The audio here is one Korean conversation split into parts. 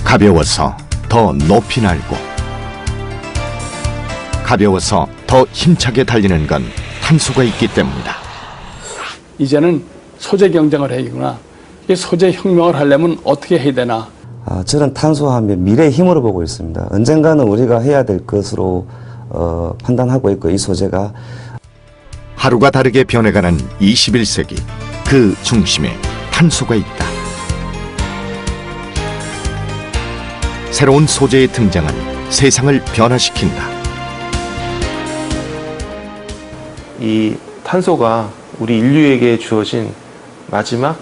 가벼워서 더 높이 날고 가벼워서 더 힘차게 달리는 건 탄소가 있기 때문이다. 이제는 소재 경쟁을 해야겠구나. 이 소재 혁명을 하려면 어떻게 해야 되나. 저는 탄소하면 미래의 힘으로 보고 있습니다. 언젠가는 우리가 해야 될 것으로 판단하고 있고, 이 소재가 하루가 다르게 변해가는 21세기, 그 중심에 탄소가 있다. 새로운 소재의 등장은 세상을 변화시킨다. 이 탄소가 우리 인류에게 주어진 마지막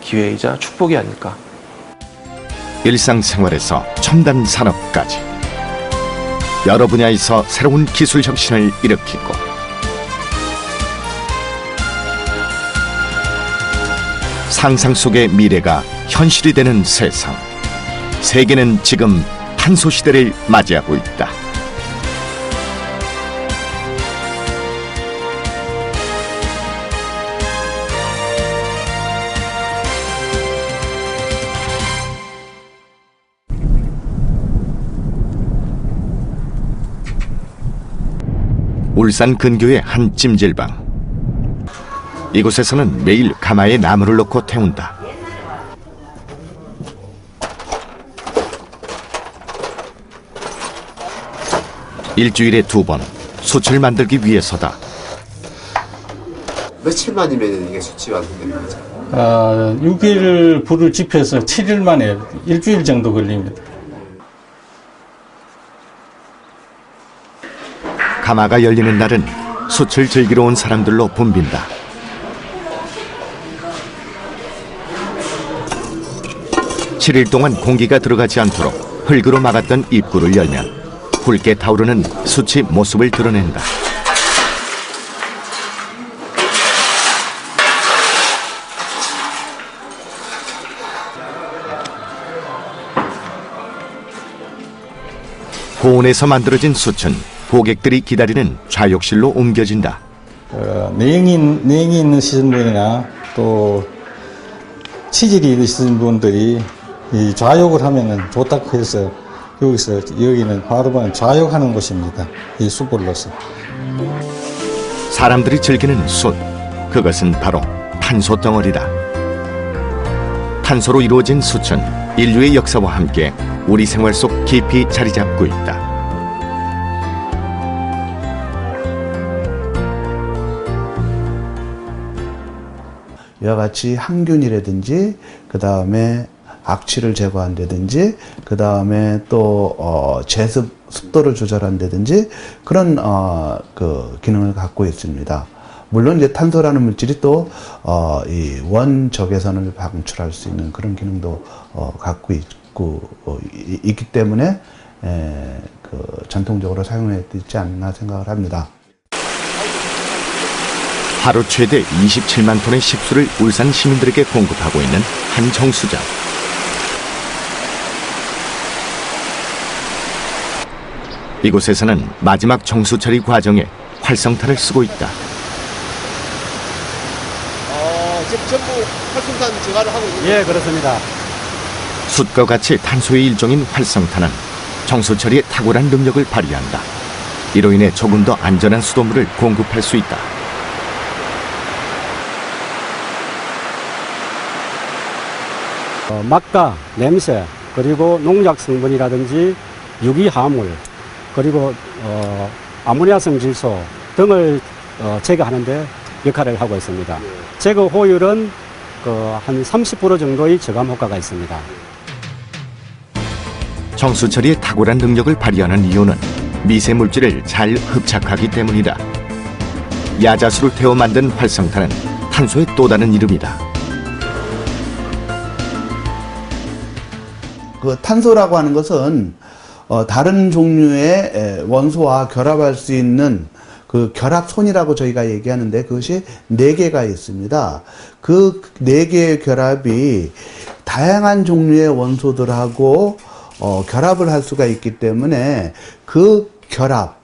기회이자 축복이 아닐까. 일상생활에서 첨단 산업까지 여러 분야에서 새로운 기술 혁신을 일으키고 상상 속의 미래가 현실이 되는 세상. 세계는 지금 탄소 시대를 맞이하고 있다. 울산 근교의 한 찜질방. 이곳에서는 매일 가마에 나무를 넣고 태운다. 일주일에 2번 숯을 만들기 위해서다. 며칠 만이면 이게 숯이 완성되는 거죠? 6일 불을 지펴서 7일 만에 일주일 정도 걸립니다. 가마가 열리는 날은 숯을 즐기러 온 사람들로 붐빈다. 칠일 동안 공기가 들어가지 않도록 흙으로 막았던 입구를 열면 붉게 타오르는 숯이 모습을 드러낸다. 고온에서 만들어진 숯은 고객들이 기다리는 좌욕실로 옮겨진다. 내용이 있는 분이나 또 치질이 있으신 분들이 이 좌욕을 하면은 좋다고 해서 여기는 바로 좌욕하는 곳입니다. 이 숯불로서. 사람들이 즐기는 숯, 그것은 바로 탄소 덩어리다. 탄소로 이루어진 숯은 인류의 역사와 함께 우리 생활 속 깊이 자리 잡고 있다. 이와 같이 항균이라든지 그 다음에 악취를 제거한다든지 그 다음에 또 제습 습도를 조절한다든지 그런 그 기능을 갖고 있습니다. 물론 이제 탄소라는 물질이 또 이 원적외선을 방출할 수 있는 그런 기능도 갖고 있기 때문에 그 전통적으로 사용했지 않나 생각을 합니다. 하루 최대 27만 톤의 식수를 울산 시민들에게 공급하고 있는 한 정수장. 이곳에서는 마지막 정수 처리 과정에 활성탄을 쓰고 있다. 지금 전부 활성탄 증화를 하고 있는 예, 그렇습니다. 숯과 같이 탄소의 일종인 활성탄은 정수 처리에 탁월한 능력을 발휘한다. 이로 인해 조금 더 안전한 수돗물을 공급할 수 있다. 막가, 냄새, 그리고 농약 성분이라든지 유기화합물, 그리고 아모니아성 질소 등을 제거하는데 역할을 하고 있습니다. 제거 효율은 한 30% 정도의 저감 효과가 있습니다. 정수 처리에 탁월한 능력을 발휘하는 이유는 미세 물질을 잘 흡착하기 때문이다. 야자수를 태워 만든 활성탄은 탄소의 또 다른 이름이다. 그 탄소라고 하는 것은 다른 종류의 원소와 결합할 수 있는 그 결합선이라고 저희가 얘기하는데 그것이 4개가 있습니다. 그 4개의 결합이 다양한 종류의 원소들하고 결합을 할 수가 있기 때문에 그 결합,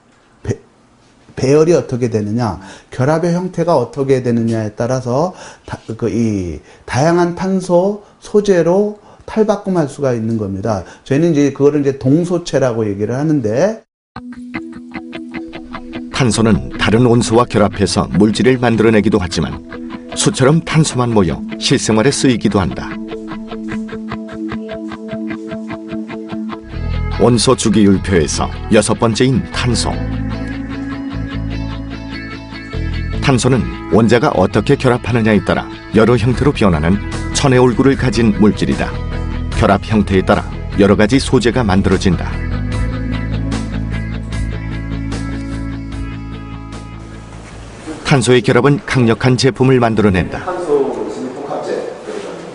배열이 어떻게 되느냐, 결합의 형태가 어떻게 되느냐에 따라서 이 다양한 탄소 소재로 탈바꿈할 수가 있는 겁니다. 저희는 이제 그거를 이제 동소체라고 얘기를 하는데, 탄소는 다른 온소와 결합해서 물질을 만들어내기도 하지만 수처럼 탄소만 모여 실생활에 쓰이기도 한다. 원소 주기율표에서 6번째인 탄소. 탄소는 원자가 어떻게 결합하느냐에 따라 여러 형태로 변하는 천의 얼굴을 가진 물질이다. 결합 형태에 따라 여러 가지 소재가 만들어진다. 탄소의 결합은 강력한 제품을 만들어낸다.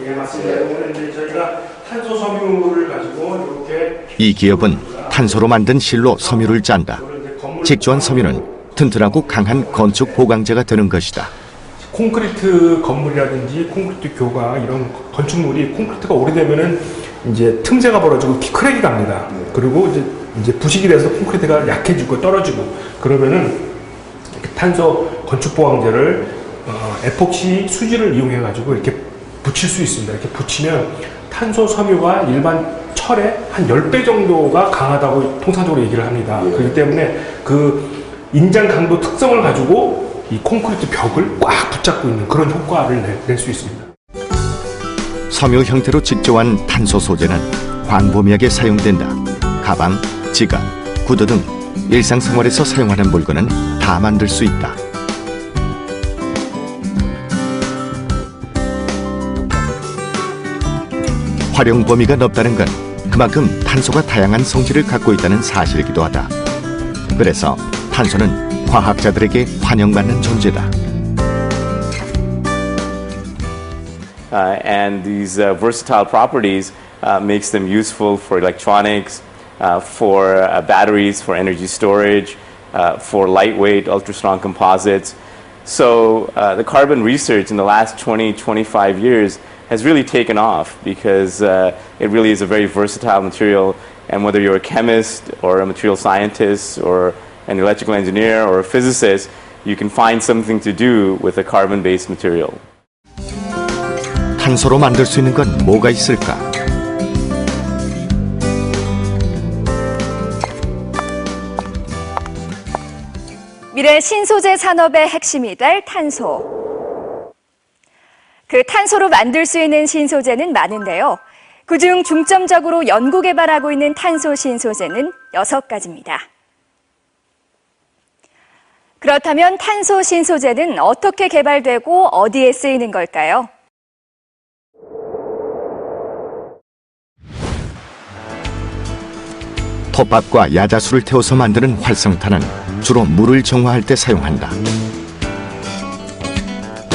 예, 맞습니다. 오늘 이제 저희가 탄소 섬유를 가지고 이렇게 이 기업은 탄소로 만든 실로 섬유를 짠다. 직조한 섬유는 튼튼하고 강한 건축 보강제가 되는 것이다. 콘크리트 건물이라든지 콘크리트 교가 이런 건축물이 콘크리트가 오래되면은 이제 틈새가 벌어지고 크랙이 갑니다. 그리고 이제 부식이 돼서 콘크리트가 약해지고 떨어지고 그러면은 탄소 건축 보강제를 에폭시 수지를 이용해 가지고 이렇게 붙일 수 있습니다. 이렇게 붙이면 탄소 섬유가 일반 철의 한 10배 정도가 강하다고 통상적으로 얘기를 합니다. 그렇기 때문에 그 인장 강도 특성을 가지고 이 콘크리트 벽을 꽉 붙잡고 있는 그런 효과를 낼 수 있습니다. 섬유 형태로 직조한 탄소 소재는 광범위하게 사용된다. 가방, 지갑, 구두 등 일상생활에서 사용하는 물건은 다 만들 수 있다. 활용 범위가 넓다는 건 그만큼 탄소가 다양한 성질을 갖고 있다는 사실이기도 하다. 그래서 탄소는 과학자들에게 환영받는 존재다. And these versatile properties makes them useful for electronics, for batteries, for energy storage, for lightweight, ultra-strong composites. So the carbon research in the last 20-25 years has really taken off because it really is a very versatile material, and whether you're a chemist or a material scientist or an electrical engineer or a physicist, you can find something to do with a carbon-based material. 탄소로 만들 수 있는 건 뭐가 있을까? 미래 신소재 산업의 핵심이 될 탄소. 그 탄소로 만들 수 있는 신소재는 많은데요. 그중 중점적으로 연구 개발하고 있는 탄소 신소재는 6가지입니다. 그렇다면 탄소 신소재는 어떻게 개발되고 어디에 쓰이는 걸까요? 톱밥과 야자수를 태워서 만드는 활성탄은 주로 물을 정화할 때 사용한다.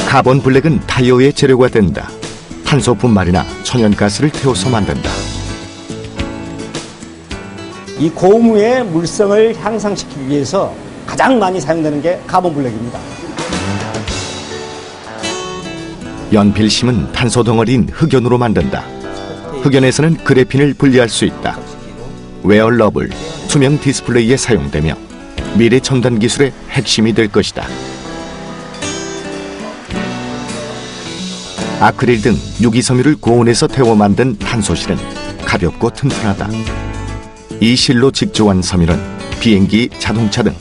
카본 블랙은 타이어의 재료가 된다. 탄소 분말이나 천연가스를 태워서 만든다. 이 고무의 물성을 향상시키기 위해서 가장 많이 사용되는 게 카본 블랙입니다. 연필심은 탄소 덩어리인 흑연으로 만든다. 흑연에서는 그래핀을 분리할 수 있다. 웨어러블, 투명 디스플레이에 사용되며 미래 첨단 기술의 핵심이 될 것이다. 아크릴 등 유기섬유를 고온에서 태워 만든 탄소실은 가볍고 튼튼하다. 이 실로 직조한 섬유는 비행기, 자동차 등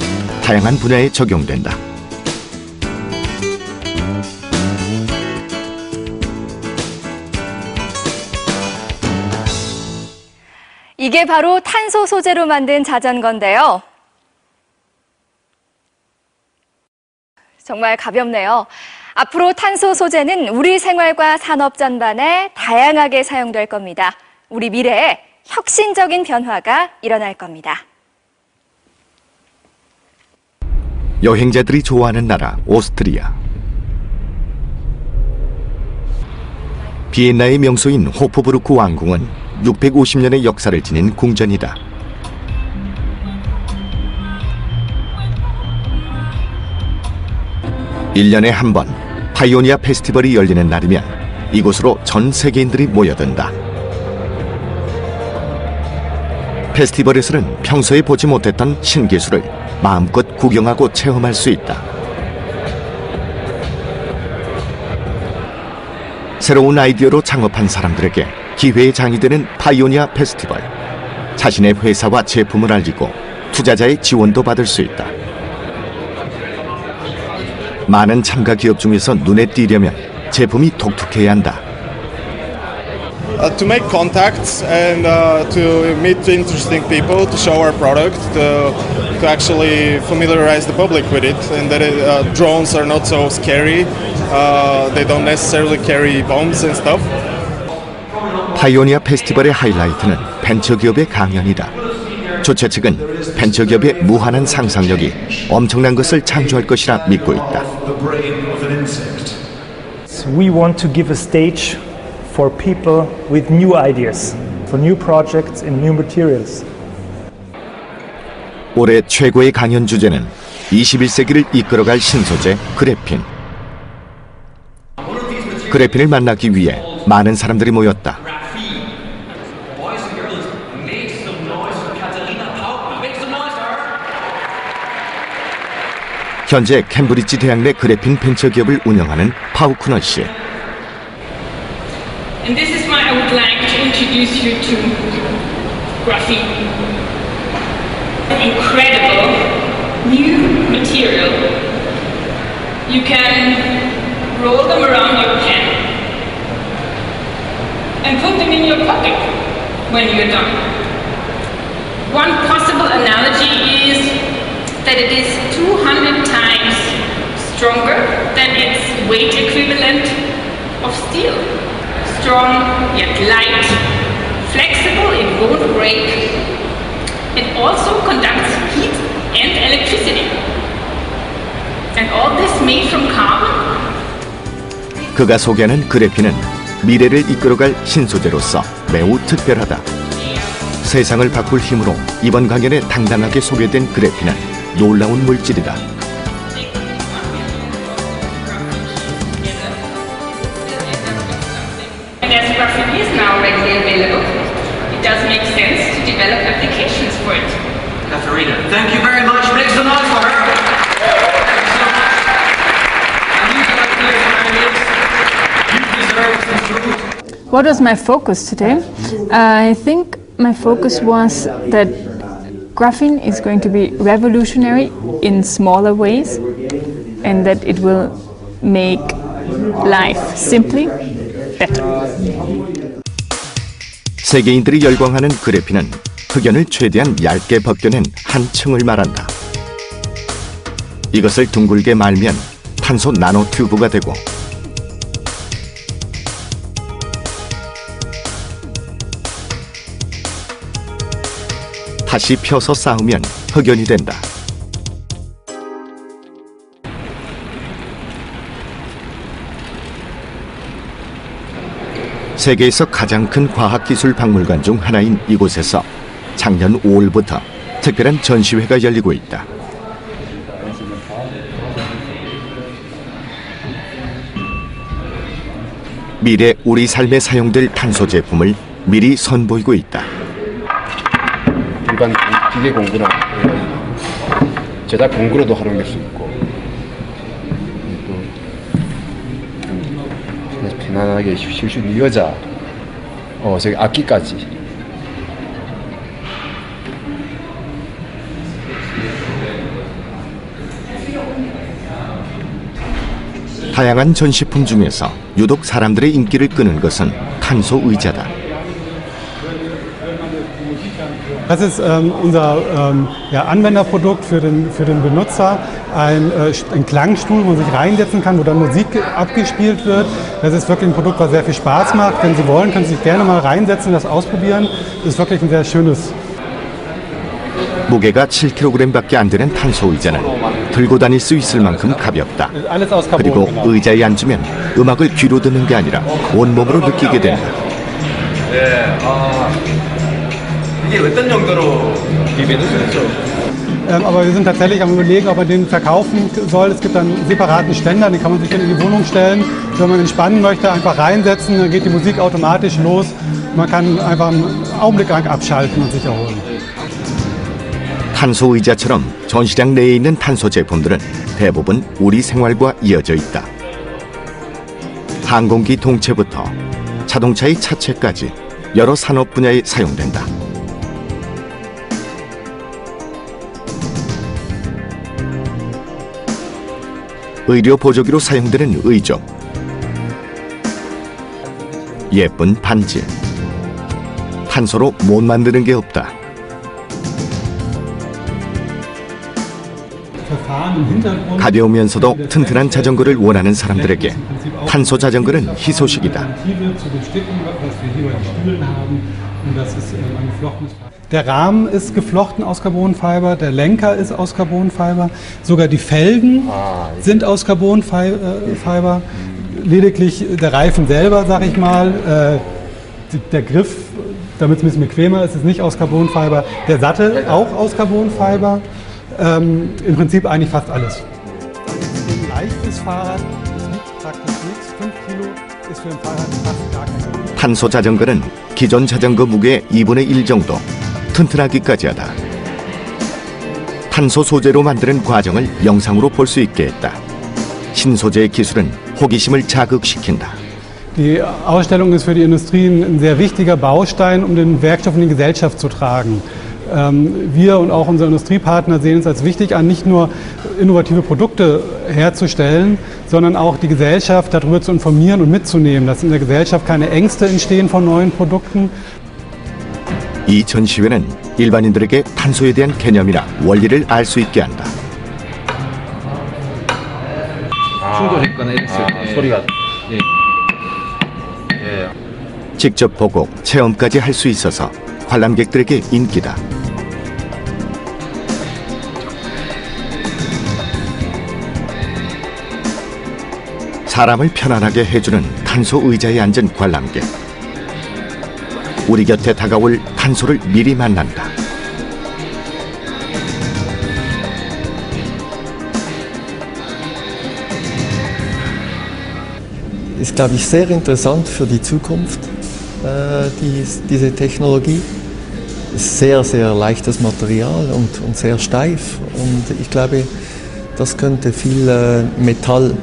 다양한 분야에 적용된다. 이게 바로 탄소 소재로 만든 자전거인데요. 정말 가볍네요. 앞으로 탄소 소재는 우리 생활과 산업 전반에 다양하게 사용될 겁니다. 우리 미래에 혁신적인 변화가 일어날 겁니다. 여행자들이 좋아하는 나라 오스트리아. 비엔나의 명소인 호프부르크 왕궁은 650년의 역사를 지닌 궁전이다. 1년에 한 번 파이오니아 페스티벌이 열리는 날이면 이곳으로 전 세계인들이 모여든다. 페스티벌에서는 평소에 보지 못했던 신기술을 마음껏 구경하고 체험할 수 있다. 새로운 아이디어로 창업한 사람들에게 기회의 장이 되는 파이오니아 페스티벌. 자신의 회사와 제품을 알리고 투자자의 지원도 받을 수 있다. 많은 참가 기업 중에서 눈에 띄려면 제품이 독특해야 한다. To make contacts and to meet interesting people, to show our product, to actually familiarize the public with it, and that drones are not so scary. They don't necessarily carry bombs and stuff. 파이오니아 페스티벌의 하이라이트는 벤처기업의 강연이다. 주최 측은 벤처기업의 무한한 상상력이 엄청난 것을 창조할 것이라 믿고 있다. We want to give a stage for people with new ideas, for new projects and new materials. 올해 최고의 강연 주제는 21세기를 이끌어갈 신소재 그래핀. 그래핀을 만나기 위해 많은 사람들이 모였다. 현재 캠브리지 대학 내 그래핀 벤처기업을 운영하는 파우쿠너 씨. And this is why I would like to introduce you to graphene. An incredible new material. You can roll them around your pen and put them in your pocket when you're done. One possible analogy is that it is 200 times stronger than its weight equivalent of steel. Strong yet light, flexible, it won't break. It also conducts heat and electricity. And all this made from carbon. 그가 소개하는 그래핀은 미래를 이끌어갈 신소재로서 매우 특별하다. 세상을 바꿀 힘으로 이번 강연에 당당하게 소개된 그래핀은 놀라운 물질이다. And as graphene is now readily available, it does make sense to develop applications for it. Katharina, thank you very much. Make some noise for her. What was my focus today? I think my focus was that graphene is going to be revolutionary in smaller ways and that it will make life simply better. 세계인들이 열광하는 그래핀은 흑연을 최대한 얇게 벗겨낸 한 층을 말한다. 이것을 둥글게 말면 탄소 나노 튜브가 되고 다시 펴서 쌓으면 흑연이 된다. 세계에서 가장 큰 과학기술 박물관 중 하나인 이곳에서 작년 5월부터 특별한 전시회가 열리고 있다. 미래 우리 삶에 사용될 탄소 제품을 미리 선보이고 있다. 일반 기계 공구나 제작 공구로도 활용될 수 있고 또 편안하게 쉴 수 있는 여자 저기 악기까지 다양한 전시품 중에서 유독 사람들의 인기를 끄는 것은 탄소 의자다. Das ist unser Anwenderprodukt für den Benutzer, ein Klangstuhl, wo man sich reinsetzen kann, wo dann Musik abgespielt wird. Das ist wirklich ein Produkt, was sehr viel Spaß macht. Wenn Sie wollen, können Sie sich gerne mal reinsetzen, das ausprobieren. Das ist wirklich ein sehr schönes. 무게가 7kg밖에 안 되는 탄소 의자는 들고 다닐 수 있을 만큼 가볍다. 그리고 의자에 앉으면 음악을 귀로 듣는 게 아니라 온몸으로 느끼게 된다. 이게 어떤 정도로 비벼주셨죠? Aber wir sind tatsächlich am Überlegen, ob man den verkaufen soll. Es gibt einen separaten Ständer, den kann man sich dann in die Wohnung stellen. Wenn man entspannen möchte, einfach reinsetzen, dann geht die Musik automatisch los. Man kann einfach einen Augenblick abschalten und sich erholen. 탄소 의자처럼 전시장 내에 있는 탄소 제품들은 대부분 우리 생활과 이어져 있다. 항공기 동체부터 자동차의 차체까지 여러 산업 분야에 사용된다. 의료 보조기로 사용되는 의족, 예쁜 반지, 탄소로 못 만드는 게 없다. 가벼우면서도 튼튼한 자전거를 원하는 사람들에게 탄소 자전거는 희소식이다. Der Rahmen ist geflochten aus Carbonfiber, der Lenker ist aus Carbonfiber, sogar die Felgen sind aus Carbonfiber. Lediglich der Reifen selber, sag ich mal, der Griff, damit es ein bisschen bequemer ist, ist nicht aus Carbonfiber. Der Sattel auch aus Carbonfiber. Im Prinzip eigentlich fast alles. Ein leichtes Fahrrad, das wiegt praktisch nichts, 5 Kilo ist für ein Fahrrad fast gar kein Problem. 탄소 자전거는 기존 자전거 무게의 2분의 1 정도, 튼튼하기까지 하다. 탄소 소재로 만드는 과정을 영상으로 볼 수 있게 했다. 신소재의 기술은 호기심을 자극시킨다. Die Ausstellung ist für die Industrie ein sehr wichtiger Baustein, um den Werkstoff in die Gesellschaft zu tragen. Wir und auch unsere Industriepartner sehen es als wichtig an, nicht nur innovative Produkte herzustellen, sondern auch die Gesellschaft darüber zu informieren und mitzunehmen, dass in der Gesellschaft keine Ängste entstehen von neuen Produkten. 이 전시회는 일반인들에게 탄소에 대한 개념이나 원리를 알 수 있게 한다. 충돌했거나 이랬을 때 소리가 직접 보고 체험까지 할 수 있어서 관람객들에게 인기다. 사람을 편안하게 해주는 탄소 의자에 앉은 관람객. 우리 곁에 다가올 탄소를 미리 만난다. Ist, glaube ich, sehr interessant für die Zukunft, diese Technologie. Ist sehr, sehr leichtes Material und sehr steif. Und ich glaube, das könnte viel Metall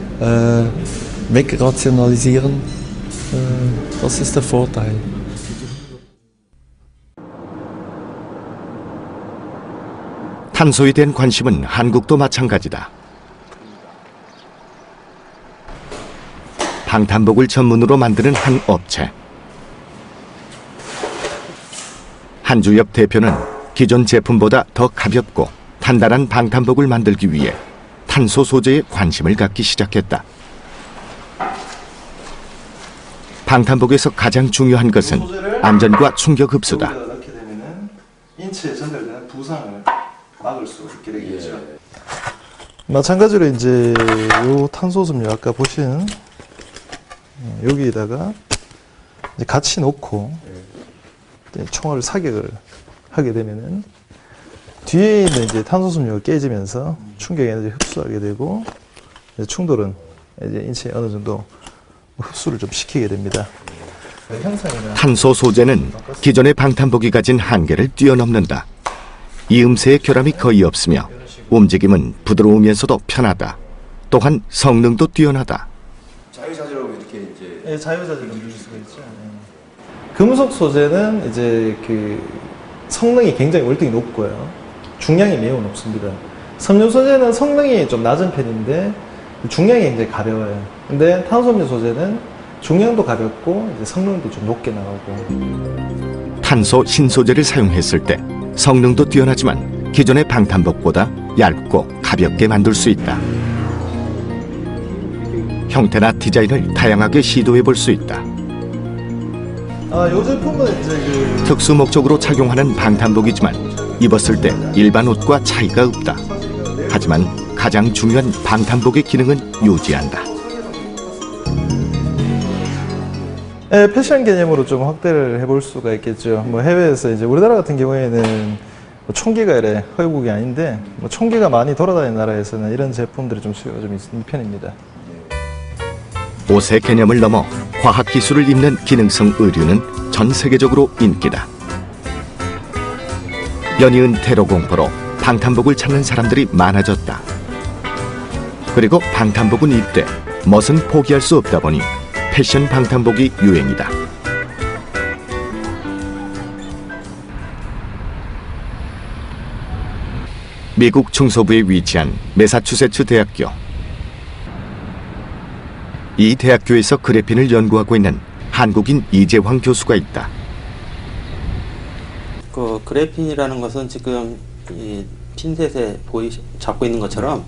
wegrationalisieren. Das ist der Vorteil. 탄소에 대한 관심은 한국도 마찬가지다. 방탄복을 전문으로 만드는 한 업체. 한주엽 대표는 기존 제품보다 더 가볍고 단단한 방탄복을 만들기 위해 탄소 소재에 관심을 갖기 시작했다. 방탄복에서 가장 중요한 것은 안전과 충격 흡수다. 인체에 전달되는 부상을 막을 수 있게 되겠죠. 마찬가지로 이제 요 탄소섬유 아까 보신 여기에다가 이제 같이 놓고 총알을 사격을 하게 되면은 뒤에 있는 이제 탄소섬유가 깨지면서 충격 에너지 흡수하게 되고 이제 충돌은 이제 인체에 어느 정도 흡수를 좀 시키게 됩니다. 탄소 소재는 기존의 방탄복이 가진 한계를 뛰어넘는다. 이음새의 결함이 거의 없으며 움직임은 부드러우면서도 편하다. 또한 성능도 뛰어나다. 자유자재로 이렇게 이제 자유자재로 누릴 수가 있죠. 금속 소재는 이제 그 성능이 굉장히 월등히 높고요. 중량이 매우 높습니다. 섬유 소재는 성능이 좀 낮은 편인데 중량이 굉장히 가벼워요. 근데 탄소섬유 소재는 중량도 가볍고 이제 성능도 좀 높게 나가고. 탄소 신소재를 사용했을 때 성능도 뛰어나지만 기존의 방탄복보다 얇고 가볍게 만들 수 있다. 형태나 디자인을 다양하게 시도해 볼 수 있다. 이 제품은 이제 특수 목적으로 착용하는 방탄복이지만 입었을 때 일반 옷과 차이가 없다. 하지만 가장 중요한 방탄복의 기능은 유지한다. 패션 개념으로 좀 확대를 해볼 수가 있겠죠. 뭐 해외에서 이제 우리나라 같은 경우에는 총기가 이래 허용국이 아닌데 총기가 많이 돌아다니는 나라에서는 이런 제품들이 좀 수요가 좀 있는 편입니다. 옷의 개념을 넘어 과학기술을 입는 기능성 의류는 전 세계적으로 인기다. 연이은 테러 공포로 방탄복을 찾는 사람들이 많아졌다. 그리고 방탄복은 입되 멋은 포기할 수 없다 보니 패션 방탄복이 유행이다. 미국 중서부에 위치한 매사추세츠 대학교. 이 대학교에서 그래핀을 연구하고 있는 한국인 이재황 교수가 있다. 그 그래핀이라는 것은 지금 이 핀셋에 잡고 있는 것처럼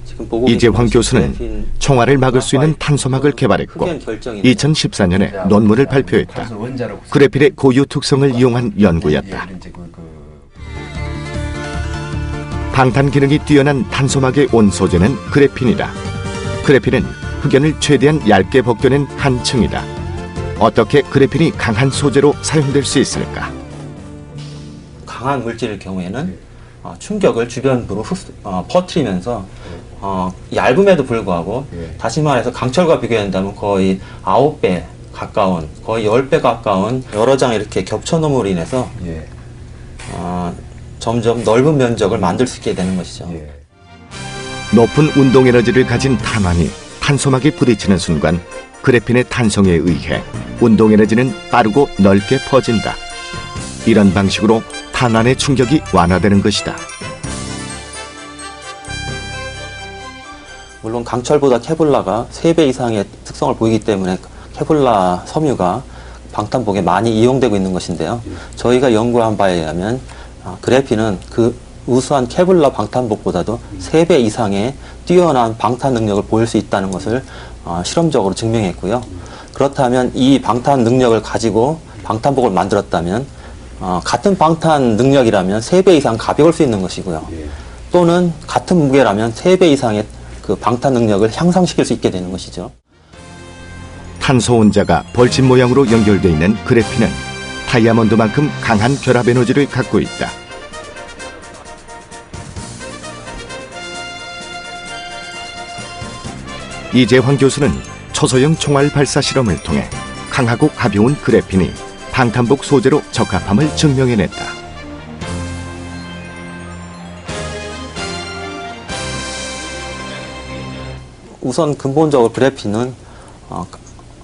지금 보고 이재황 교수는 총알을 막을 수 있는 탄소막을 개발했고 2014년에 논문을 발표했다. 그래핀의 고유 특성을 이용한 연구였다. 방탄 기능이 뛰어난 탄소막의 온 소재는 그래핀이다. 그래핀은 흑연을 최대한 얇게 벗겨낸 한 층이다. 어떻게 그래핀이 강한 소재로 사용될 수 있을까? 강한 물질의 경우에는 충격을 주변부로 퍼뜨리면서 얇음에도 불구하고 다시 말해서 강철과 비교한다면 거의 9배 가까운, 거의 10배 가까운 여러 장 이렇게 겹쳐놓음으로 인해서 점점 넓은 면적을 만들 수 있게 되는 것이죠. 높은 운동 에너지를 가진 탄환이 탄소막에 부딪히는 순간 그래핀의 탄성에 의해 운동 에너지는 빠르고 넓게 퍼진다. 이런 방식으로 탄환의 충격이 완화되는 것이다. 물론 강철보다 케블라가 3배 이상의 특성을 보이기 때문에 케블라 섬유가 방탄복에 많이 이용되고 있는 것인데요. 저희가 연구한 바에 의하면 그래핀은 그 우수한 케블라 방탄복보다도 3배 이상의 뛰어난 방탄 능력을 보일 수 있다는 것을 실험적으로 증명했고요. 그렇다면 이 방탄 능력을 가지고 방탄복을 만들었다면 같은 방탄 능력이라면 3배 이상 가벼울 수 있는 것이고요. 또는 같은 무게라면 3배 이상의 그 방탄 능력을 향상시킬 수 있게 되는 것이죠. 탄소 원자가 벌집 모양으로 연결되어 있는 그래핀은 다이아몬드만큼 강한 결합 에너지를 갖고 있다. 이재황 교수는 초소형 총알 발사 실험을 통해 강하고 가벼운 그래핀이 방탄복 소재로 적합함을 증명해냈다. 우선 근본적으로 그래핀은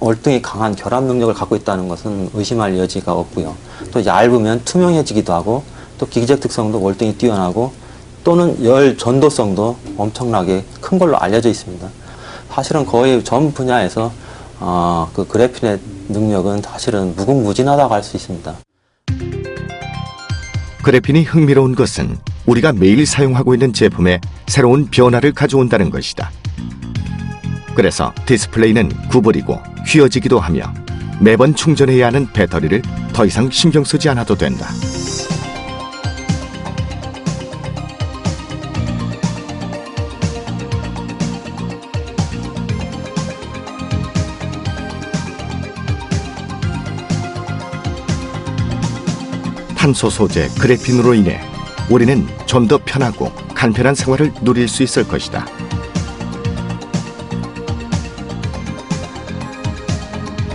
월등히 강한 결합 능력을 갖고 있다는 것은 의심할 여지가 없고요. 또 얇으면 투명해지기도 하고 또 기계적 특성도 월등히 뛰어나고 또는 열 전도성도 엄청나게 큰 걸로 알려져 있습니다. 사실은 거의 전 분야에서 그 그래핀의 능력은 사실은 무궁무진하다고 할 수 있습니다. 그래핀이 흥미로운 것은 우리가 매일 사용하고 있는 제품에 새로운 변화를 가져온다는 것이다. 그래서 디스플레이는 구부리고 휘어지기도 하며 매번 충전해야 하는 배터리를 더 이상 신경 쓰지 않아도 된다. 탄소 소재 그래핀으로 인해 우리는 좀 더 편하고 간편한 생활을 누릴 수 있을 것이다.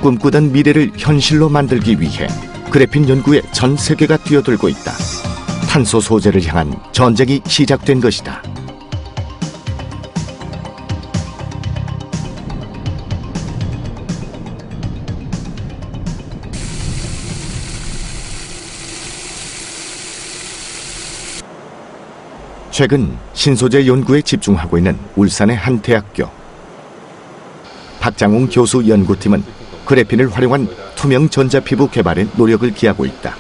꿈꾸던 미래를 현실로 만들기 위해 그래핀 연구에 전 세계가 뛰어들고 있다. 탄소 소재를 향한 전쟁이 시작된 것이다. 최근 신소재 연구에 집중하고 있는 울산의 한 대학교. 박장웅 교수 연구팀은 그래핀을 활용한 투명 전자피부 개발에 노력을 기하고 있다.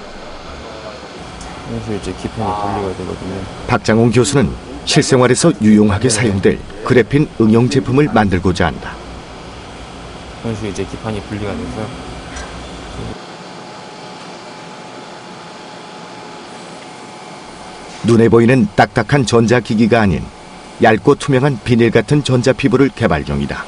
그래서 이제 기판이 분리가 되거든요. 박장웅 교수는 실생활에서 유용하게 사용될 그래핀 응용 제품을 만들고자 한다. 그래서 이제 기판이 분리가 돼서 눈에 보이는 딱딱한 전자기기가 아닌 얇고 투명한 비닐 같은 전자피부를 개발 중이다.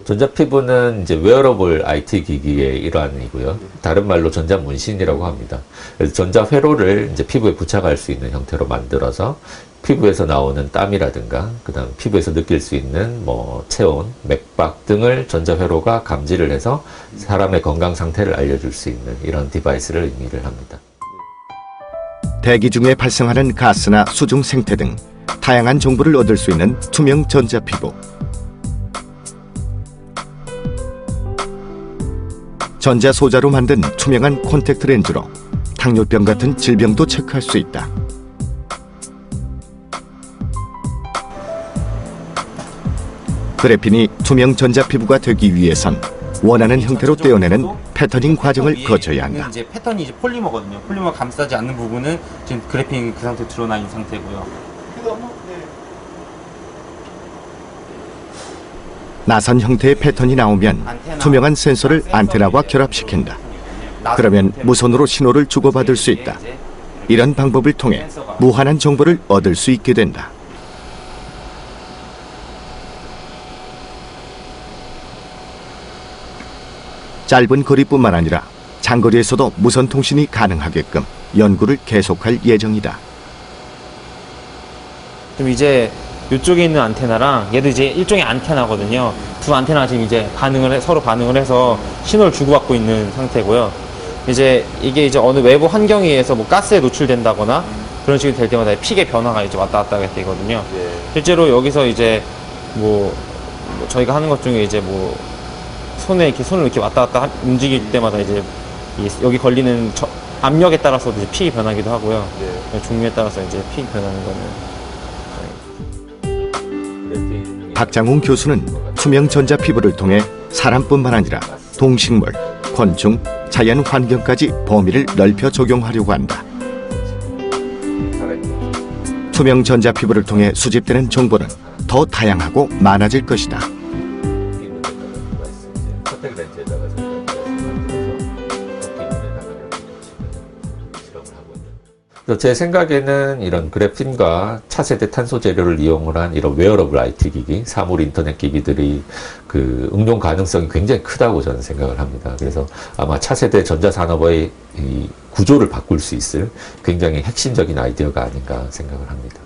전자피부는 이제 웨어러블 IT 기기의 일환이고요. 다른 말로 전자문신이라고 합니다. 그래서 전자회로를 이제 피부에 부착할 수 있는 형태로 만들어서 피부에서 나오는 땀이라든가 그다음 피부에서 느낄 수 있는 뭐 체온, 맥박 등을 전자회로가 감지를 해서 사람의 건강 상태를 알려줄 수 있는 이런 디바이스를 의미를 합니다. 대기 중에 발생하는 가스나 수중 생태 등 다양한 정보를 얻을 수 있는 투명 전자피부. 전자소자로 만든 투명한 콘택트 렌즈로 당뇨병 같은 질병도 체크할 수 있다. 그래핀이 투명 전자피부가 되기 위해선 원하는 형태로 떼어내는 패터닝 과정을 거쳐야 한다. 이제 패턴이 이제 폴리머거든요. 폴리머 감싸지 않는 부분은 지금 그래핀이 그 상태로 드러나 있는 상태고요. 나선 형태의 패턴이 나오면 투명한 센서를 안테나와 결합시킨다. 그러면 무선으로 신호를 주고받을 수 있다. 이런 방법을 통해 무한한 정보를 얻을 수 있게 된다. 짧은 거리뿐만 아니라 장거리에서도 무선 통신이 가능하게끔 연구를 계속할 예정이다. 그럼 이제 이쪽에 있는 안테나랑 얘도 이제 일종의 안테나거든요. 두 안테나가 지금 이제 서로 반응을 해서 신호를 주고받고 있는 상태고요. 이제 이게 이제 어느 외부 환경에 의해서 뭐 가스에 노출된다거나 그런 식으로 될 때마다 픽의 변화가 이제 왔다 갔다 하게 되거든요. 실제로 여기서 이제 뭐 저희가 하는 것 중에 이제 뭐 손을 이렇게 왔다 갔다 움직일 때마다 이제 여기 걸리는 압력에 따라서도 이제 픽이 변하기도 하고요. 종류에 따라서 이제 픽이 변하는 거는. 박장훈 교수는 투명 전자 피부를 통해 사람뿐만 아니라 동식물, 곤충, 자연 환경까지 범위를 넓혀 적용하려고 한다. 투명 전자 피부를 통해 수집되는 정보는 더 다양하고 많아질 것이다. 제 생각에는 이런 그래핀과 차세대 탄소 재료를 이용을 한 이런 웨어러블 IT 기기, 사물 인터넷 기기들이 그 응용 가능성이 굉장히 크다고 저는 생각을 합니다. 그래서 아마 차세대 전자산업의 이 구조를 바꿀 수 있을 굉장히 핵심적인 아이디어가 아닌가 생각을 합니다.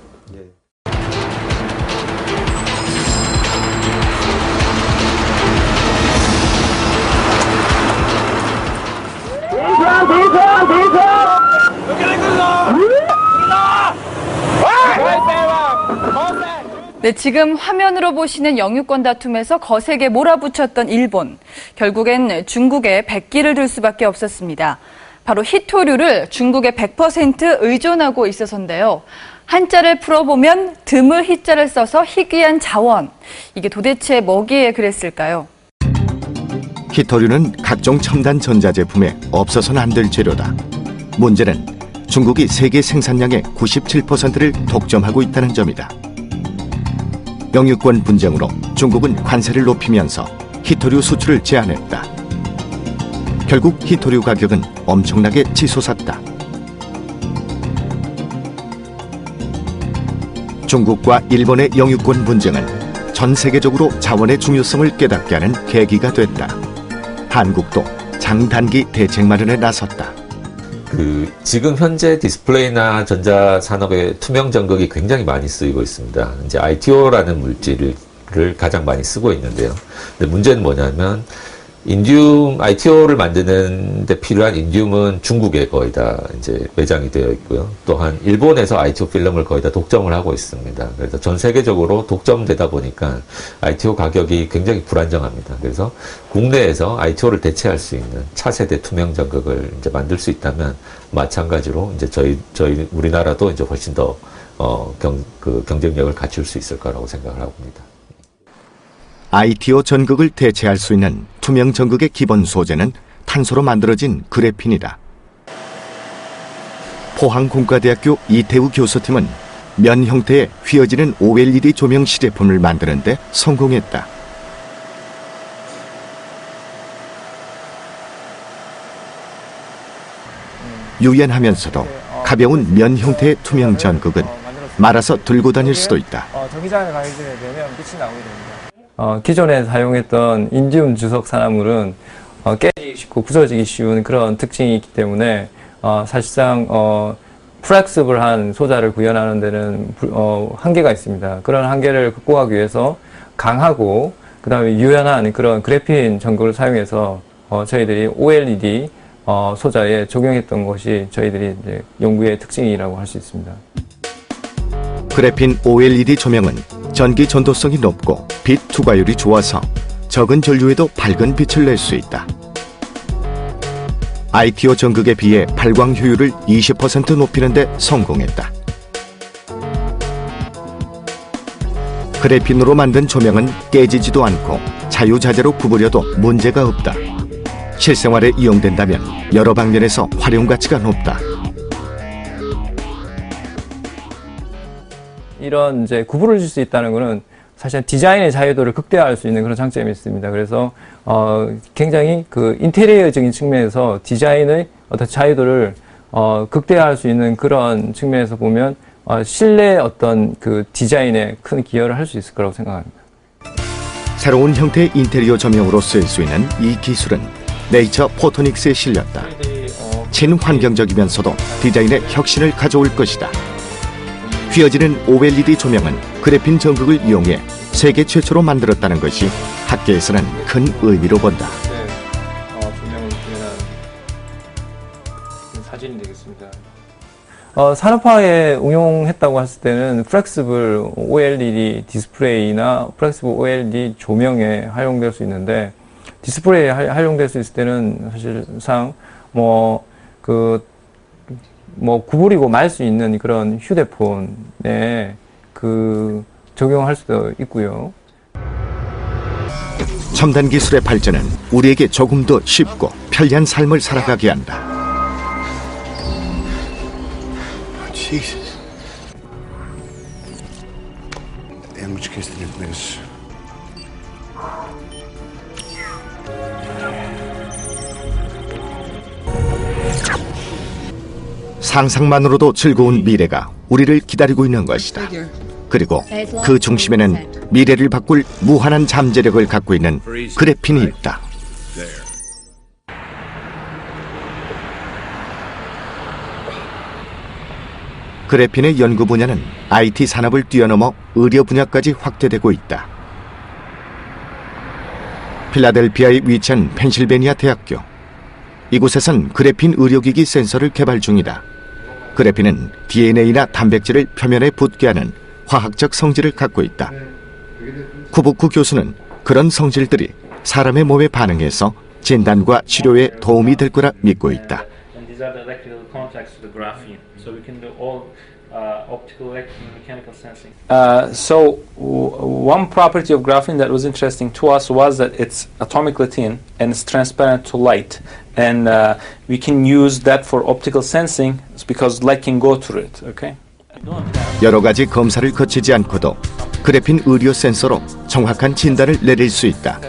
네, 지금 화면으로 보시는 영유권 다툼에서 거세게 몰아붙였던 일본. 결국엔 중국에 백기를 들 수밖에 없었습니다. 바로 히토류를 중국에 100% 의존하고 있어서인데요. 한자를 풀어보면 드물 히자를 써서 희귀한 자원. 이게 도대체 뭐기에 그랬을까요? 히토류는 각종 첨단 전자제품에 없어서는 안 될 재료다. 문제는 중국이 세계 생산량의 97%를 독점하고 있다는 점이다. 영유권 분쟁으로 중국은 관세를 높이면서 히토류 수출을 제한했다. 결국 히토류 가격은 엄청나게 치솟았다. 중국과 일본의 영유권 분쟁은 전 세계적으로 자원의 중요성을 깨닫게 하는 계기가 됐다. 한국도 장단기 대책 마련에 나섰다. 지금 현재 디스플레이나 전자산업의 투명 전극이 굉장히 많이 쓰이고 있습니다. 이제 ITO라는 물질을 가장 많이 쓰고 있는데요. 근데 문제는 뭐냐면 ITO를 만드는 데 필요한 인듐은 중국에 거의 다 이제 매장이 되어 있고요. 또한 일본에서 ITO 필름을 거의 다 독점을 하고 있습니다. 그래서 전 세계적으로 독점되다 보니까 ITO 가격이 굉장히 불안정합니다. 그래서 국내에서 ITO를 대체할 수 있는 차세대 투명 전극을 이제 만들 수 있다면 마찬가지로 이제 저희 우리나라도 이제 훨씬 더 경쟁력을 갖출 수 있을 거라고 생각을 하고 있습니다. ITO 전극을 대체할 수 있는 투명 전극의 기본 소재는 탄소로 만들어진 그래핀이다. 포항공과대학교 이태우 교수팀은 면 형태의 휘어지는 OLED 조명 시제품을 만드는 데 성공했다. 유연하면서도 가벼운 면 형태의 투명 전극은 말아서 들고 다닐 수도 있다. 전기장을 가게 되면 빛이 나오게 됩니다. 기존에 사용했던 인디움 주석 산화물은 깨지기 쉽고 부서지기 쉬운 그런 특징이 있기 때문에 사실상 플렉스블한 소자를 구현하는 데는 한계가 있습니다. 그런 한계를 극복하기 위해서 강하고 그 다음에 유연한 그런 그래핀 전극을 사용해서 저희들이 OLED 소자에 적용했던 것이 저희들이 이제 연구의 특징이라고 할 수 있습니다. 그래핀 OLED 조명은 전기 전도성이 높고 빛 투과율이 좋아서 적은 전류에도 밝은 빛을 낼 수 있다. ITO 전극에 비해 발광 효율을 20% 높이는 데 성공했다. 그래핀으로 만든 조명은 깨지지도 않고 자유자재로 구부려도 문제가 없다. 실생활에 이용된다면 여러 방면에서 활용 가치가 높다. 이런 이제 구부를 줄 수 있다는 것은 사실 디자인의 자유도를 극대화할 수 있는 그런 장점이 있습니다. 그래서 굉장히 그 인테리어적인 측면에서 디자인의 어떤 자유도를 극대화할 수 있는 그런 측면에서 보면 실내 어떤 그 디자인에 큰 기여를 할 수 있을 거라고 생각합니다. 새로운 형태의 인테리어 조명으로 쓰일 수 있는 이 기술은 네이처 포토닉스에 실렸다. 친환경적이면서도 디자인에 혁신을 가져올 것이다. 휘어지는 OLED 조명은 그래핀 전극을 이용해 세계 최초로 만들었다는 것이 학계에서는 큰 의미로 본다. 조명을 구현한 사진이 되겠습니다. 산업화에 응용했다고 했을 때는 플렉시블 OLED 디스플레이나 플렉시블 OLED 조명에 활용될 수 있는데, 디스플레이에 활용될 수 있을 때는 사실상 구부리고 말 수 있는 그런 휴대폰에 적용할 수도 있고요. 첨단 기술의 발전은 우리에게 조금 더 쉽고 편리한 삶을 살아가게 한다. Jesus. É muito esquecido mesmo. 상상만으로도 즐거운 미래가 우리를 기다리고 있는 것이다. 그리고 그 중심에는 미래를 바꿀 무한한 잠재력을 갖고 있는 그래핀이 있다. 그래핀의 연구 분야는 IT 산업을 뛰어넘어 의료 분야까지 확대되고 있다. 필라델피아에 위치한 펜실베니아 대학교. 이곳에선 그래핀 의료기기 센서를 개발 중이다. 그래핀은 DNA나 단백질을 표면에 붙게 하는 화학적 성질을 갖고 있다. 쿠부쿠 교수는 그런 성질들이 사람의 몸에 반응해서 진단과 치료에 도움이 될 거라 믿고 있다. One property of graphene that was interesting to us was that it's atomically thin and it's transparent to light, and we can use that for optical sensing because light can go through it. Okay. 여러 가지 검사를 거치지 않고도 그래핀 의료 센서로 정확한 진단을 내릴 수 있다.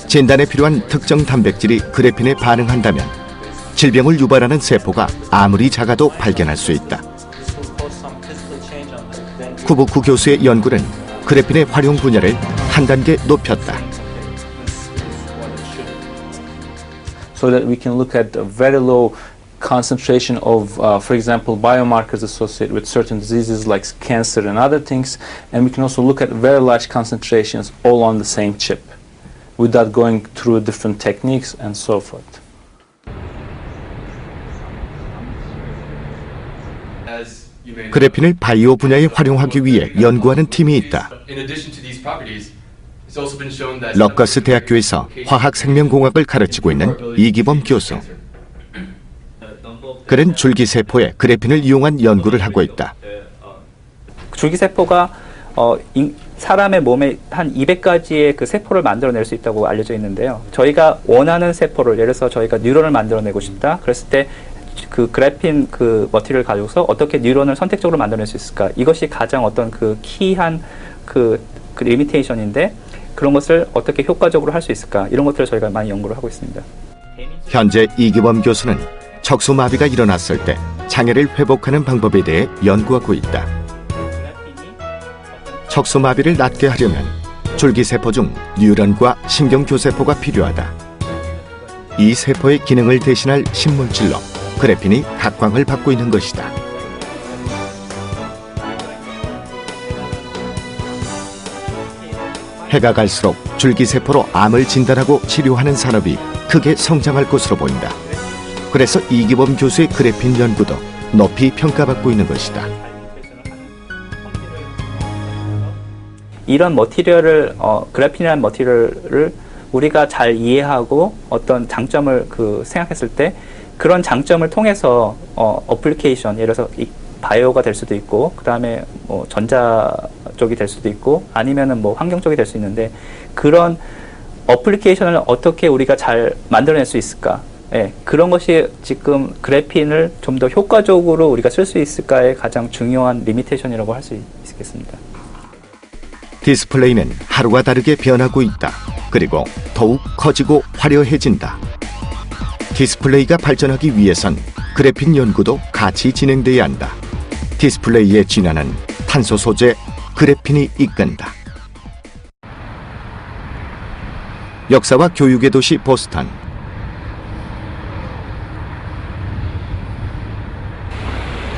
진단에 필요한 특정 단백질이 그래핀에 반응한다면 질병을 유발하는 세포가 아무리 작아도 발견할 수 있다. 쿠부쿠 교수의 연구는 그래핀의 활용 분야를 한 단계 높였다. So that we can look at a very low concentration of, for example, biomarkers associated with certain diseases like cancer and other things, and we can also look at very large concentrations all on the same chip without going through different techniques and so forth. 그래핀을 바이오 분야에 활용하기 위해 연구하는 팀이 있다. 러커스 대학교에서 화학생명공학을 가르치고 있는 이기범 교수. 그는 줄기세포에 그래핀을 이용한 연구를 하고 있다. 줄기세포가 사람의 몸에 한 200가지의 그 세포를 만들어낼 수 있다고 알려져 있는데요. 저희가 원하는 세포를, 예를 들어서 저희가 뉴런을 만들어내고 싶다. 그랬을 때 그 그래핀 그 머티리얼을 가지고서 어떻게 뉴런을 선택적으로 만들어낼 수 있을까? 이것이 가장 어떤 그 키한 그 리미테이션인데, 그런 것을 어떻게 효과적으로 할 수 있을까? 이런 것들을 저희가 많이 연구를 하고 있습니다. 현재 이기범 교수는 척수마비가 일어났을 때 장애를 회복하는 방법에 대해 연구하고 있다. 척수마비를 낫게 하려면 줄기세포 중 뉴런과 신경교세포가 필요하다. 이 세포의 기능을 대신할 신물질로 그래핀이 각광을 받고 있는 것이다. 해가 갈수록 줄기세포로 암을 진단하고 치료하는 산업이 크게 성장할 것으로 보인다. 그래서 이기범 교수의 그래핀 연구도 높이 평가받고 있는 것이다. 이런 머티리얼을 그래핀이라는 머티리얼을 우리가 잘 이해하고 어떤 장점을 생각했을 때 그런 장점을 통해서 어플리케이션, 예를 들어서 이 바이오가 될 수도 있고, 그 다음에 뭐 전자 쪽이 될 수도 있고, 아니면은 뭐 환경 쪽이 될 수 있는데, 그런 어플리케이션을 어떻게 우리가 잘 만들어낼 수 있을까? 예, 그런 것이 지금 그래핀을 좀 더 효과적으로 우리가 쓸 수 있을까의 가장 중요한 리미테이션이라고 할 수 있겠습니다. 디스플레이는 하루가 다르게 변하고 있다. 그리고 더욱 커지고 화려해진다. 디스플레이가 발전하기 위해선 그래핀 연구도 같이 진행돼야 한다. 디스플레이의 진화는 탄소 소재 그래핀이 이끈다. 역사와 교육의 도시 보스턴.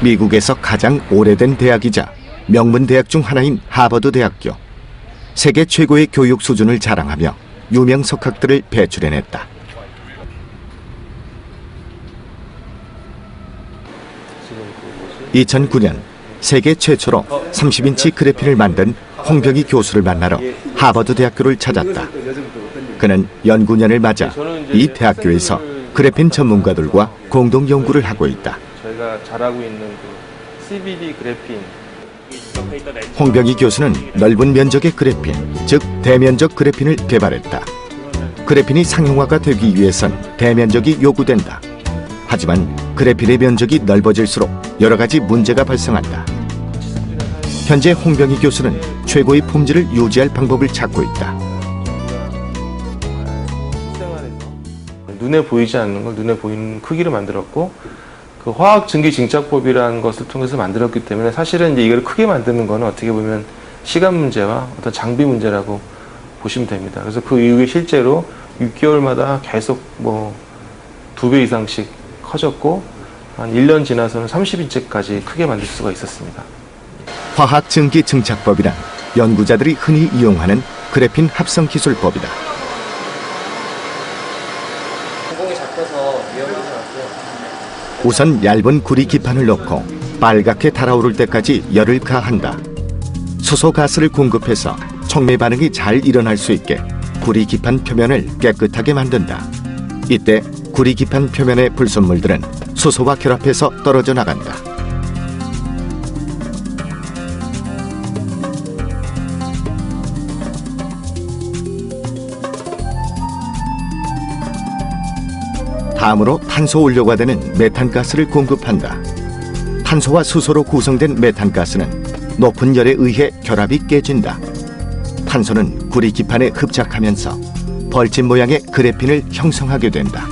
미국에서 가장 오래된 대학이자 명문 대학 중 하나인 하버드 대학교. 세계 최고의 교육 수준을 자랑하며 유명 석학들을 배출해냈다. 2009년 세계 최초로 30인치 그래핀을 만든 홍병희 교수를 만나러 하버드 대학교를 찾았다. 그는 연구년을 맞아 이 대학교에서 그래핀 전문가들과 공동 연구를 하고 있다. 저희가 잘하고 있는 그 CBD 그래핀. 홍병희 교수는 넓은 면적의 그래핀, 즉 대면적 그래핀을 개발했다. 그래핀이 상용화가 되기 위해선 대면적이 요구된다. 하지만 그래핀의 면적이 넓어질수록 여러 가지 문제가 발생한다. 현재 홍병희 교수는 최고의 품질을 유지할 방법을 찾고 있다. 눈에 보이지 않는 걸 눈에 보이는 크기로 만들었고, 그 화학 증기 증착법이라는 것을 통해서 만들었기 때문에 사실은 이제 이걸 크게 만드는 거는 어떻게 보면 시간 문제와 어떤 장비 문제라고 보시면 됩니다. 그래서 그 이후에 실제로 6개월마다 계속 뭐 2배 이상씩 커졌고, 한 1년 지나서는 30인치까지 크게 만들 수가 있었습니다. 화학 증기 증착법이란 연구자들이 흔히 이용하는 그래핀 합성 기술법이다. 우선 얇은 구리 기판을 넣고 빨갛게 달아오를 때까지 열을 가한다. 수소 가스를 공급해서 촉매 반응이 잘 일어날 수 있게 구리 기판 표면을 깨끗하게 만든다. 이때 구리 기판 표면의 불순물들은 수소와 결합해서 떨어져 나간다. 다음으로 탄소 원료가 되는 메탄가스를 공급한다. 탄소와 수소로 구성된 메탄가스는 높은 열에 의해 결합이 깨진다. 탄소는 구리 기판에 흡착하면서 벌집 모양의 그래핀을 형성하게 된다.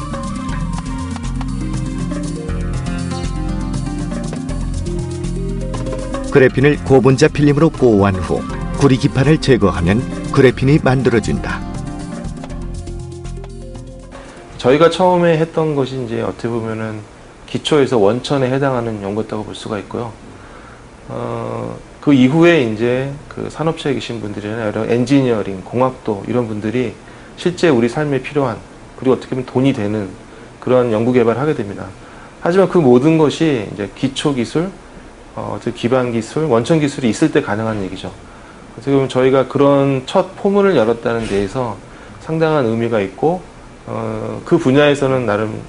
그래핀을 고분자 필름으로 보호한 후 구리 기판을 제거하면 그래핀이 만들어진다. 저희가 처음에 했던 것이 이제 어떻게 보면은 기초에서 원천에 해당하는 연구였다고 볼 수가 있고요. 그 이후에 이제 그 산업체에 계신 분들이나 여러 엔지니어링, 공학도 이런 분들이 실제 우리 삶에 필요한, 그리고 어떻게 보면 돈이 되는 그런 연구 개발을 하게 됩니다. 하지만 그 모든 것이 이제 기초 기술, 기반 기술, 원천 기술이 있을 때 가능한 얘기죠. 어떻게 보면 저희가 그런 첫 포문을 열었다는 데에서 상당한 의미가 있고, 그 분야에서는 나름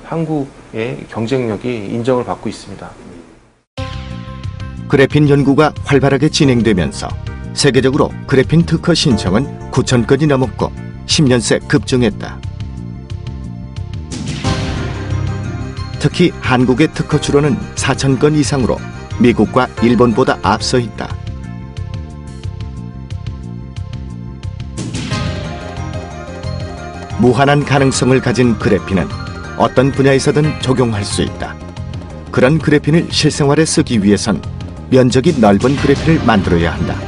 한국의 경쟁력이 인정을 받고 있습니다. 그래핀 연구가 활발하게 진행되면서 세계적으로 그래핀 특허 신청은 9,000건이 넘었고 10년 새 급증했다. 특히 한국의 특허 출원은 4,000건 이상으로 미국과 일본보다 앞서 있다. 무한한 가능성을 가진 그래핀은 어떤 분야에서든 적용할 수 있다. 그런 그래핀을 실생활에 쓰기 위해선 면적이 넓은 그래핀을 만들어야 한다.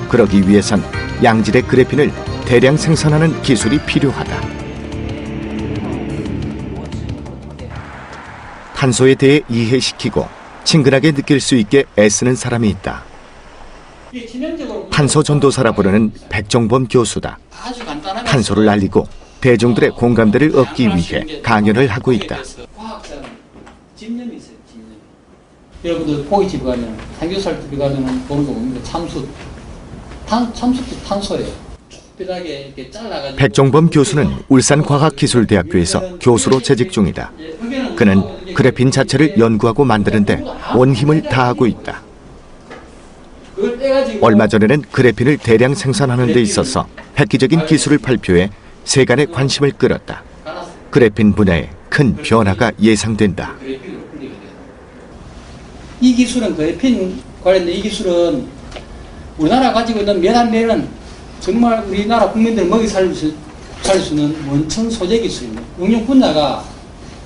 그러기 위해선 양질의 그래핀을 대량 생산하는 기술이 필요하다. 탄소에 대해 이해시키고 친근하게 느낄 수 있게 애쓰는 사람이 있다. 탄소 전도사라 부르는 백종범 교수다. 탄소를 알리고 대중들의 공감대를 얻기 위해 강연을 하고 있다. 과학자는 집념이 있어요. 집념. 여러분들 포기집 가면 삼겹살 집에 가면 보는 거 봅니다. 참숯. 참숯도 탄소예요. 특별하게 이렇게 잘라가지고. 백종범 교수는 울산과학기술대학교에서 교수로 재직 중이다. 그는 그래핀 자체를 연구하고 만드는데 온 힘을 다하고 있다. 얼마 전에는 그래핀을 대량 생산하는 데 있어서 획기적인 기술을 발표해 세간의 관심을 끌었다. 그래핀 분야에 큰 변화가 예상된다. 이 기술은 그래핀 관련된 이 기술은 우리나라 가지고 있는 메탄mel은 정말 우리나라 국민들 먹이 살릴 수 있는 원천 소재 기술입니다. 응용 분야가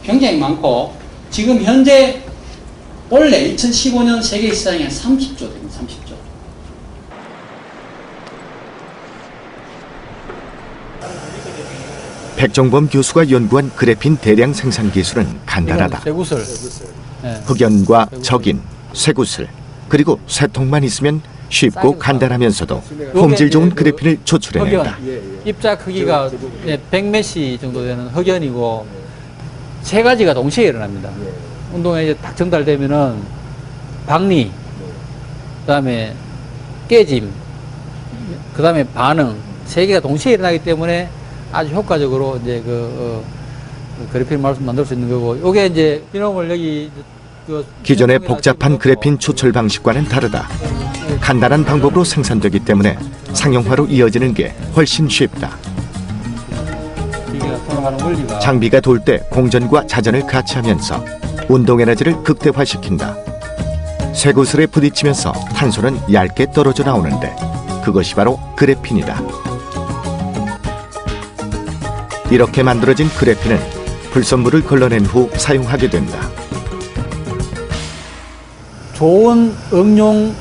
굉장히 많고 지금 현재 원래 2015년 세계 시장에 30조 됩니다. 30조. 백정범 교수가 연구한 그래핀 대량 생산 기술은 간단하다. 쇠구슬. 흑연과 적인, 쇠구슬, 그리고 쇠통만 있으면 쉽고 간단하면서도 품질 좋은 그래핀을 조출해낸다. 입자 크기가 100메시 정도 되는 흑연이고 세 가지가 동시에 일어납니다. 운동에 이제 딱 전달되면은 박리, 그다음에 깨짐, 그다음에 반응 세 개가 동시에 일어나기 때문에 아주 효과적으로 이제 그래핀 만들 수 있는 거고, 요게 이제 비놈을 여기 기존의 복잡한 그래핀 추출 방식과는 다르다. 간단한 방법으로 생산되기 때문에 상용화로 이어지는 게 훨씬 쉽다. 장비가 돌 때 공전과 자전을 같이 하면서 운동 에너지를 극대화시킨다. 쇠구슬에 부딪히면서 탄소는 얇게 떨어져 나오는데 그것이 바로 그래핀이다. 이렇게 만들어진 그래핀은 불순물을 걸러낸 후 사용하게 된다. 좋은 응용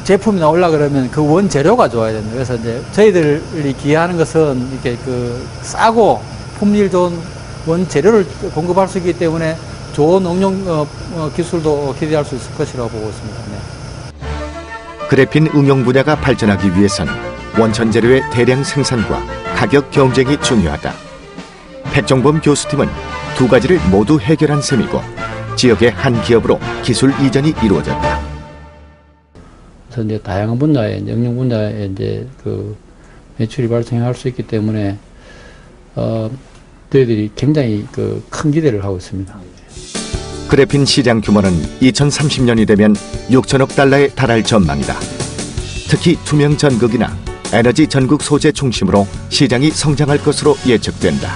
제품이 나오려 그러면 그 원재료가 좋아야 됩니다. 그래서 이제 저희들이 기여하는 것은 이렇게 싸고 품질 좋은 원재료를 공급할 수 있기 때문에 좋은 응용 기술도 기대할 수 있을 것이라고 보고 있습니다. 네. 그래핀 응용 분야가 발전하기 위해선 원천 재료의 대량 생산과 가격 경쟁이 중요하다. 백정범 교수팀은 두 가지를 모두 해결한 셈이고 지역의 한 기업으로 기술 이전이 이루어졌다. 그래서 이제 다양한 분야에 응용 분야에 이제 매출이 발생할 수 있기 때문에 저희들이 굉장히 큰 기대를 하고 있습니다. 그래핀 시장 규모는 2030년이 되면 6천억 달러에 달할 전망이다. 특히 투명 전극이나 에너지 전극 소재 중심으로 시장이 성장할 것으로 예측된다.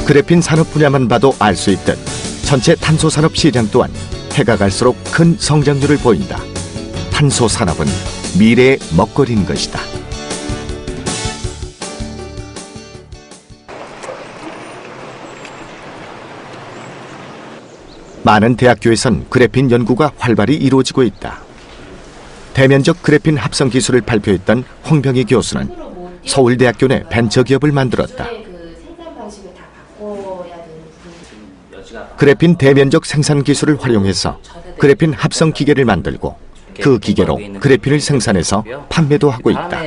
그래핀 산업 분야만 봐도 알 수 있듯 전체 탄소 산업 시장 또한 해가 갈수록 큰 성장률을 보인다. 탄소 산업은 미래의 먹거리인 것이다. 많은 대학교에선 그래핀 연구가 활발히 이루어지고 있다. 대면적 그래핀 합성 기술을 발표했던 홍병희 교수는 서울대학교 내 벤처기업을 만들었다. 그래핀 대면적 생산 기술을 활용해서 그래핀 합성 기계를 만들고 그 기계로 그래핀을 생산해서 판매도 하고 있다.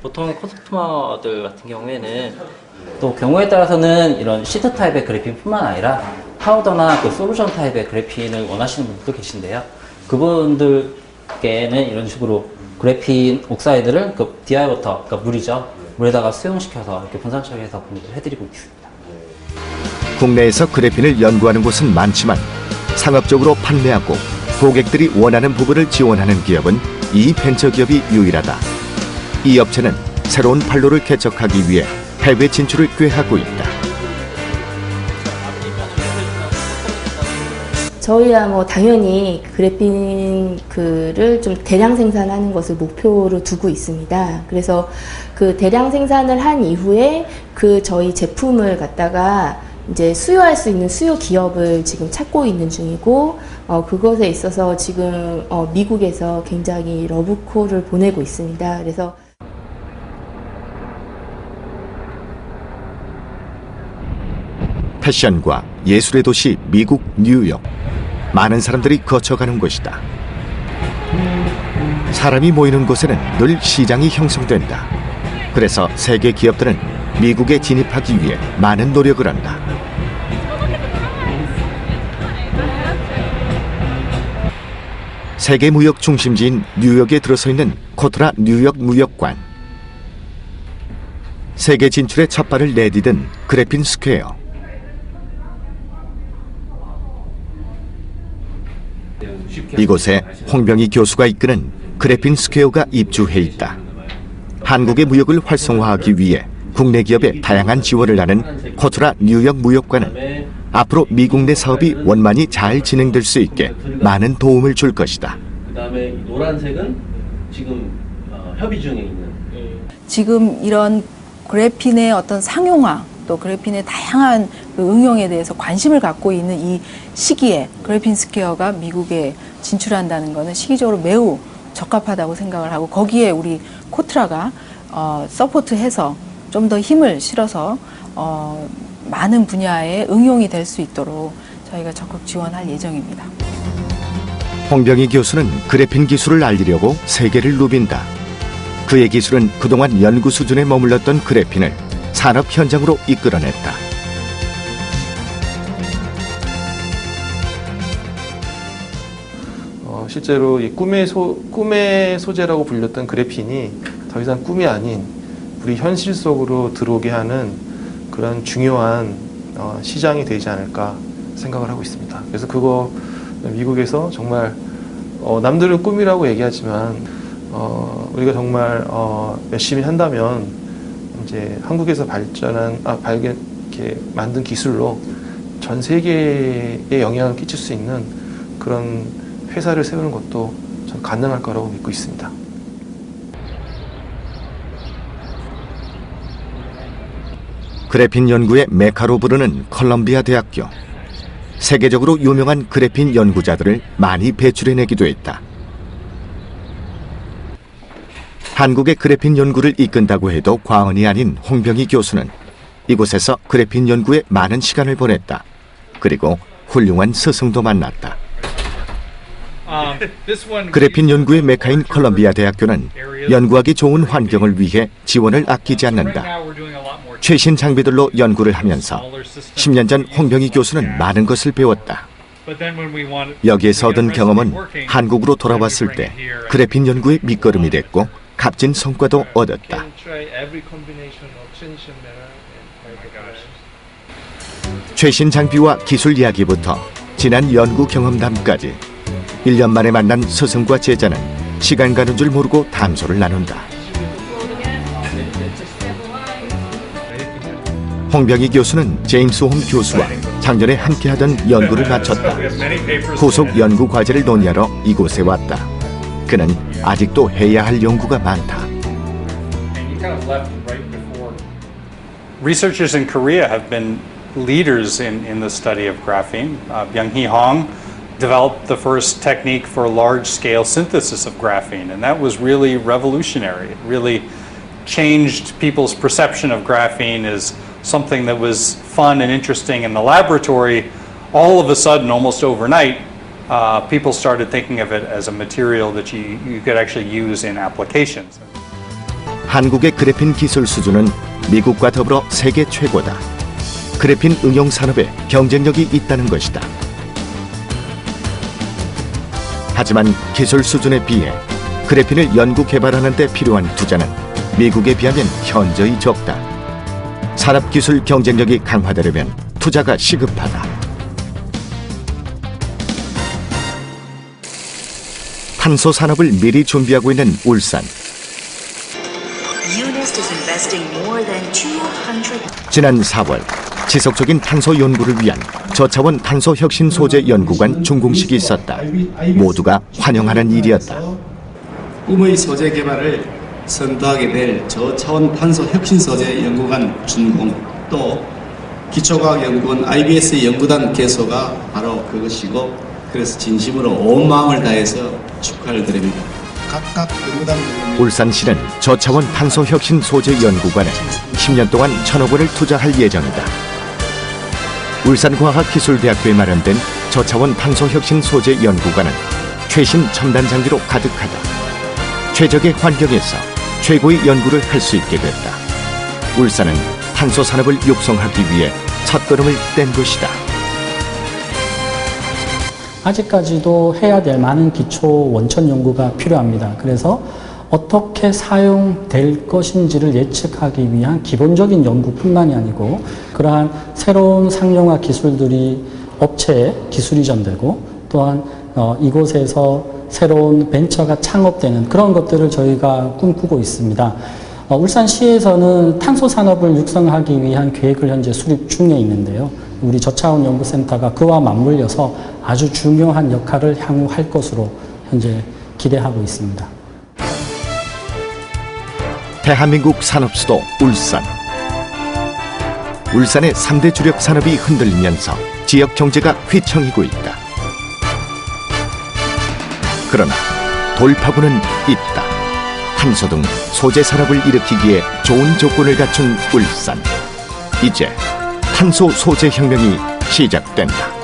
보통 커스터머들 같은 경우에는 또 경우에 따라서는 이런 시트 타입의 그래핀뿐만 아니라 파우더나 솔루션 타입의 그래핀을 원하시는 분들도 계신데요. 그분들께는 이런 식으로 그래핀 옥사이드를 DI-워터, 그러니까 물이죠. 물에다가 수용시켜서 이렇게 분산 처리해서 공급을 해드리고 있습니다. 국내에서 그래핀을 연구하는 곳은 많지만 상업적으로 판매하고 고객들이 원하는 부분을 지원하는 기업은 이 벤처기업이 유일하다. 이 업체는 새로운 판로를 개척하기 위해 해외 진출을 꾀하고 있다. 저희야 당연히 그래핀을 좀 대량 생산하는 것을 목표로 두고 있습니다. 그래서 그 대량 생산을 한 이후에 저희 제품을 갖다가 이제 수요할 수 있는 수요 기업을 지금 찾고 있는 중이고, 그것에 있어서 지금 미국에서 굉장히 러브콜을 보내고 있습니다. 그래서 패션과 예술의 도시 미국 뉴욕. 많은 사람들이 거쳐가는 곳이다. 사람이 모이는 곳에는 늘 시장이 형성된다. 그래서 세계 기업들은 미국에 진입하기 위해 많은 노력을 한다. 세계 무역 중심지인 뉴욕에 들어서 있는 코트라 뉴욕 무역관. 세계 진출의 첫 발을 내디딘 그래핀 스퀘어. 이곳에 홍병희 교수가 이끄는 그래핀 스퀘어가 입주해 있다. 한국의 무역을 활성화하기 위해 국내 기업에 다양한 지원을 하는 코트라 뉴욕 무역과는 앞으로 미국 내 사업이 원만히 잘 진행될 수 있게 많은 도움을 줄 것이다. 그다음에 노란색은 지금 협의 중에 있는. 지금 이런 그래핀의 어떤 상용화 또 그래핀의 다양한 그 응용에 대해서 관심을 갖고 있는 이 시기에 그래핀 스퀘어가 미국에 진출한다는 것은 시기적으로 매우 적합하다고 생각을 하고 거기에 우리 코트라가 서포트해서 좀 더 힘을 실어서 많은 분야에 응용이 될 수 있도록 저희가 적극 지원할 예정입니다. 홍병희 교수는 그래핀 기술을 알리려고 세계를 누빈다. 그의 기술은 그동안 연구 수준에 머물렀던 그래핀을 산업 현장으로 이끌어냈다. 실제로 이 꿈의 소재라고 불렸던 그래핀이 더 이상 꿈이 아닌 우리 현실 속으로 들어오게 하는 그런 중요한 시장이 되지 않을까 생각을 하고 있습니다. 그래서 그거 미국에서 정말 남들은 꿈이라고 얘기하지만 우리가 정말 열심히 한다면 이제 한국에서 이렇게 만든 기술로 전 세계에 영향을 끼칠 수 있는 그런 회사를 세우는 것도 전 가능할 거라고 믿고 있습니다. 그래핀 연구의 메카로 부르는 컬럼비아 대학교. 세계적으로 유명한 그래핀 연구자들을 많이 배출해내기도 했다. 한국의 그래핀 연구를 이끈다고 해도 과언이 아닌 홍병희 교수는 이곳에서 그래핀 연구에 많은 시간을 보냈다. 그리고 훌륭한 스승도 만났다. 그래핀 연구의 메카인 컬럼비아 대학교는 연구하기 좋은 환경을 위해 지원을 아끼지 않는다. 최신 장비들로 연구를 하면서 10년 전 홍병희 교수는 많은 것을 배웠다. 여기에서 얻은 경험은 한국으로 돌아왔을 때 그래핀 연구의 밑거름이 됐고 값진 성과도 얻었다. 최신 장비와 기술 이야기부터 지난 연구 경험담까지 1년 만에 만난 스승과 제자는 시간 가는 줄 모르고 담소를 나눈다. 홍병희 교수는 제임스 홈 교수와 작년에 함께하던 연구를 마쳤다. 후속 연구 과제를 논의하러 이곳에 왔다. 그는 아직도 해야 할 연구가 많다. Researchers in Korea have been leaders in the study of graphene. Byung-hee Hong developed the first technique for large-scale synthesis of graphene, and that was really revolutionary. It really changed people's perception of graphene as something that was fun and interesting in the laboratory. All of a sudden, almost overnight, people started thinking of it as a material that you could actually use in applications. 한국의 그래핀 기술 수준은 미국과 더불어 세계 최고다. 그래핀 응용 산업에 경쟁력이 있다는 것이다. 하지만 기술 수준에 비해 그래핀을 연구 개발하는 데 필요한 투자는 미국에 비하면 현저히 적다. 산업기술 경쟁력이 강화되려면 투자가 시급하다. 탄소 산업을 미리 준비하고 있는 울산. 지난 4월 지속적인 탄소 연구를 위한 저차원 탄소 혁신 소재 연구관 준공식이 있었다. 모두가 환영하는 일이었다. 꿈의 소재 개발을 선도하게 될 저차원 탄소 혁신 소재 연구관 준공, 또 기초과학연구원 IBS 연구단 개소가 바로 그것이고, 그래서 진심으로 온 마음을 다해서 축하를 드립니다. 각각 연구단 울산시는 저차원 탄소 혁신 소재 연구관에 10년 동안 1,000억 원을 투자할 예정이다. 울산과학기술대학교에 마련된 저차원 탄소 혁신 소재 연구관은 최신 첨단 장비로 가득하다. 최적의 환경에서 최고의 연구를 할 수 있게 됐다. 울산은 탄소 산업을 육성하기 위해 첫걸음을 뗀 것이다. 아직까지도 해야 될 많은 기초 원천 연구가 필요합니다. 그래서 어떻게 사용될 것인지를 예측하기 위한 기본적인 연구뿐만이 아니고 그러한 새로운 상용화 기술들이 업체에 기술 이전되고 또한 이곳에서 새로운 벤처가 창업되는 그런 것들을 저희가 꿈꾸고 있습니다. 울산시에서는 탄소 산업을 육성하기 위한 계획을 현재 수립 중에 있는데요. 우리 저차원 연구센터가 그와 맞물려서 아주 중요한 역할을 향후 할 것으로 현재 기대하고 있습니다. 대한민국 산업수도 울산. 울산의 3대 주력 산업이 흔들리면서 지역 경제가 휘청이고 있다. 그러나 돌파구는 있다. 탄소 등 소재 산업을 일으키기에 좋은 조건을 갖춘 울산. 이제 탄소 소재 혁명이 시작된다.